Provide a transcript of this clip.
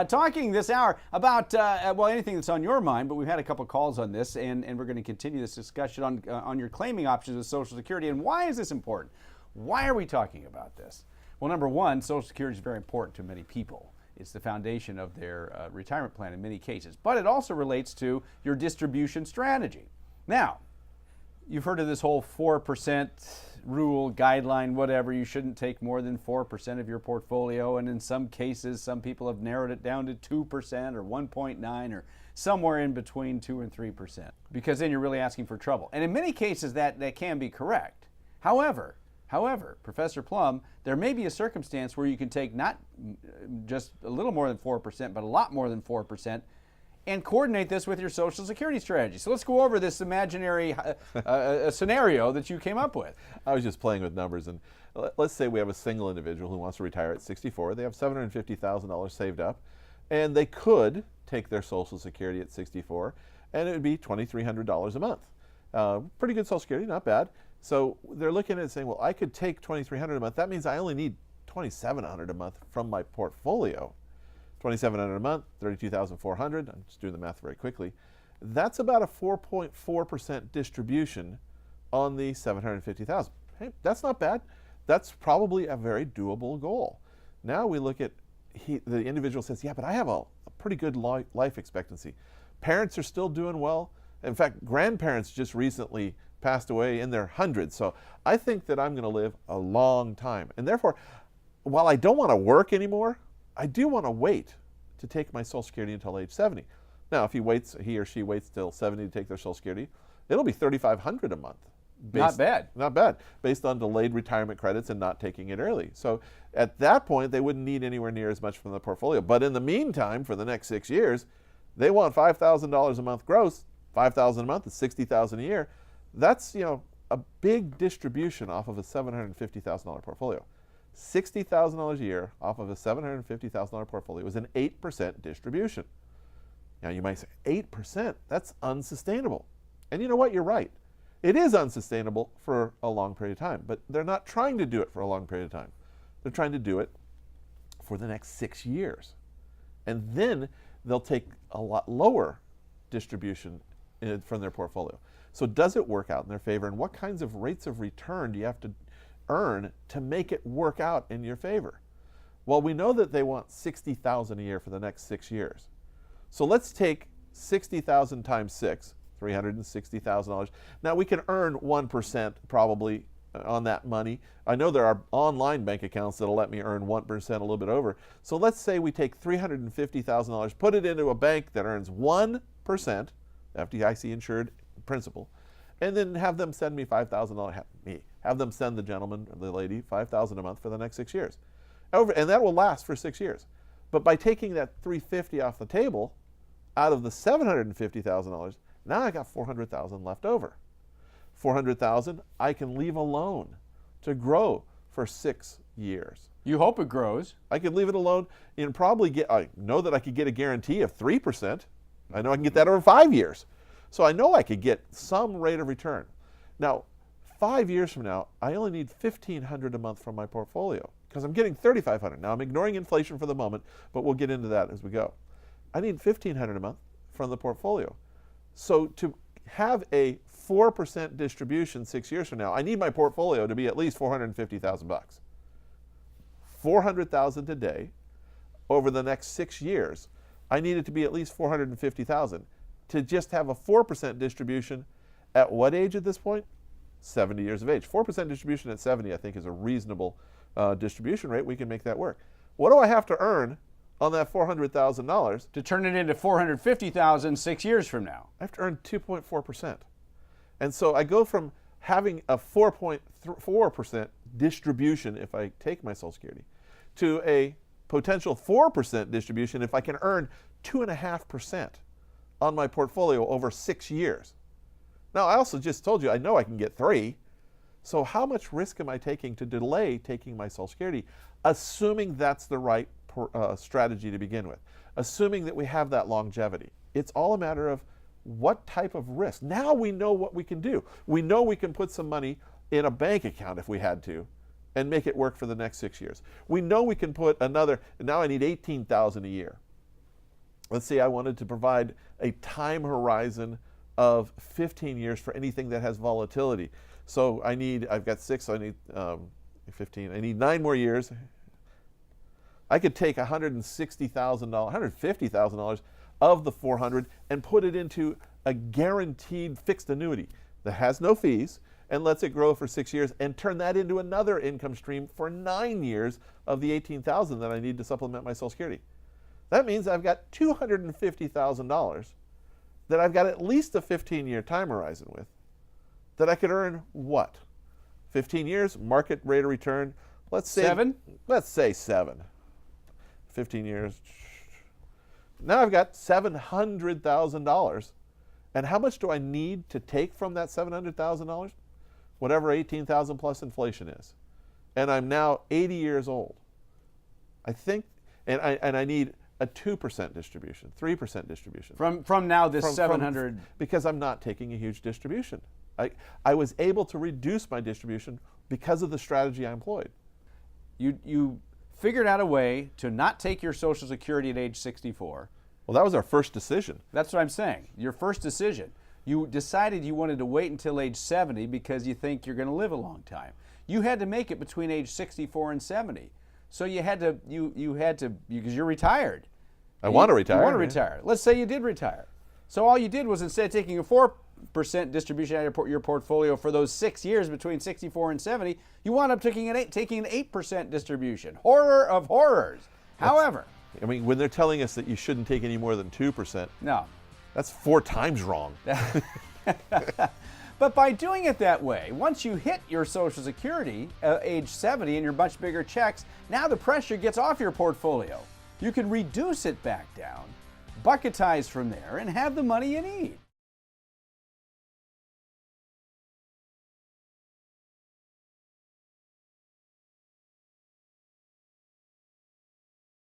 Talking this hour about, well, anything that's on your mind, but we've had a couple calls on this, and we're going to continue this discussion on your claiming options with Social Security. And why is this important? Why are we talking about this? Well, number one, Social Security is very important to many people. It's the foundation of their retirement plan in many cases. But it also relates to your distribution strategy. Now, you've heard of this whole 4% rule, guideline, whatever. You shouldn't take more than 4% of your portfolio. And in some cases, some people have narrowed it down to 2% or 1.9 or somewhere in between 2 and 3%, because then you're really asking for trouble. And in many cases, that can be correct. However, Professor Plum, there may be a circumstance where you can take not just a little more than 4%, but a lot more than 4%, and coordinate this with your Social Security strategy. So let's go over this imaginary scenario that you came up with. I was just playing with numbers, and let's say we have a single individual who wants to retire at 64. They have $750,000 saved up, and they could take their Social Security at 64, and it would be $2,300 a month. Pretty good Social Security, not bad. So they're looking at it saying, well, I could take $2,300 a month. That means I only need $2,700 a month from my portfolio. $2,700 a month, $32,400. I'm just doing the math very quickly. That's about a 4.4% distribution on the $750,000. Hey, that's not bad. That's probably a very doable goal. Now we look at the individual says, yeah, but I have a pretty good life expectancy. Parents are still doing well. In fact, grandparents just recently passed away in their hundreds. So I think that I'm going to live a long time. And therefore, while I don't want to work anymore, I do want to wait to take my Social Security until age 70. Now, if he or she waits till 70 to take their Social Security, it'll be $3,500 a month. Not bad. Not bad, based on delayed retirement credits and not taking it early. So at that point, they wouldn't need anywhere near as much from the portfolio. But in the meantime, for the next 6 years, they want $5,000 a month gross. $5,000 a month is $60,000 a year. That's, a big distribution off of a $750,000 portfolio. $60,000 a year off of a $750,000 portfolio is an 8% distribution. Now you might say, 8%, that's unsustainable. And you know what, you're right. It is unsustainable for a long period of time, but they're not trying to do it for a long period of time. They're trying to do it for the next 6 years. And then they'll take a lot lower distribution from their portfolio. So does it work out in their favor? And what kinds of rates of return do you have to earn to make it work out in your favor? Well, we know that they want $60,000 a year for the next 6 years. So let's take $60,000 times 6, $360,000. Now we can earn 1% probably on that money. I know there are online bank accounts that'll let me earn 1%, a little bit over. So let's say we take $350,000, put it into a bank that earns 1%, FDIC insured principal, and then have them send me $5,000, have them send the gentleman or the lady $5,000 a month for the next 6 years. And that will last for 6 years. But by taking that $350,000 off the table, out of the $750,000, now I got $400,000 left over. $400,000 I can leave alone to grow for 6 years. You hope it grows. I could leave it alone and probably I know that I could get a guarantee of 3%. I know I can get that over 5 years. So I know I could get some rate of return. Now, 5 years from now, I only need $1,500 a month from my portfolio because I'm getting $3,500. Now, I'm ignoring inflation for the moment, but we'll get into that as we go. I need $1,500 a month from the portfolio. So to have a 4% distribution 6 years from now, I need my portfolio to be at least $450,000. $400,000 today. Over the next 6 years, I need it to be at least $450,000 to just have a 4% distribution at what age at this point? 70 years of age. 4% distribution at 70, I think, is a reasonable distribution rate. We can make that work. What do I have to earn on that $400,000? To turn it into $450,000 6 years from now. I have to earn 2.4%. And so I go from having a 4.4% distribution if I take my Social Security to a potential 4% distribution if I can earn 2.5% on my portfolio over 6 years. Now, I also just told you I know I can get 3. So how much risk am I taking to delay taking my Social Security, assuming that's the right strategy to begin with, assuming that we have that longevity? It's all a matter of what type of risk. Now we know what we can do. We know we can put some money in a bank account if we had to and make it work for the next 6 years. We know we can put another, now I need $18,000 a year. let's say I wanted to provide a time horizon of 15 years for anything that has volatility. So I've got 6, so I need 15. I need 9 more years. I could take $160,000, $150,000 of the 400 and put it into a guaranteed fixed annuity that has no fees and lets it grow for 6 years and turn that into another income stream for 9 years of the 18,000 that I need to supplement my Social Security. That means I've got $250,000 that I've got at least a 15-year time horizon with, that I could earn what? 15 years, market rate of return, let's say 7? Let's say 7. 15 years. Now I've got $700,000. And how much do I need to take from that $700,000? Whatever 18,000 plus inflation is. And I'm now 80 years old. I think, and I need a 2% distribution, 3% distribution. From now this 700. Because I'm not taking a huge distribution. I was able to reduce my distribution because of the strategy I employed. You figured out a way to not take your Social Security at age 64. Well, that was our first decision. That's what I'm saying. Your first decision. You decided you wanted to wait until age 70 because you think you're going to live a long time. You had to make it between age 64 and 70. So you had to, because you're retired. I want to retire. You want to retire. Let's say you did retire. So all you did was, instead of taking a 4% distribution out of your portfolio for those 6 years between 64 and 70, you wound up taking an 8% distribution. Horror of horrors. However, I mean, when they're telling us that you shouldn't take any more than 2%, no. That's 4 times wrong. But by doing it that way, once you hit your Social Security age 70 and your much bigger checks, now the pressure gets off your portfolio. You can reduce it back down, bucketize from there, and have the money you need.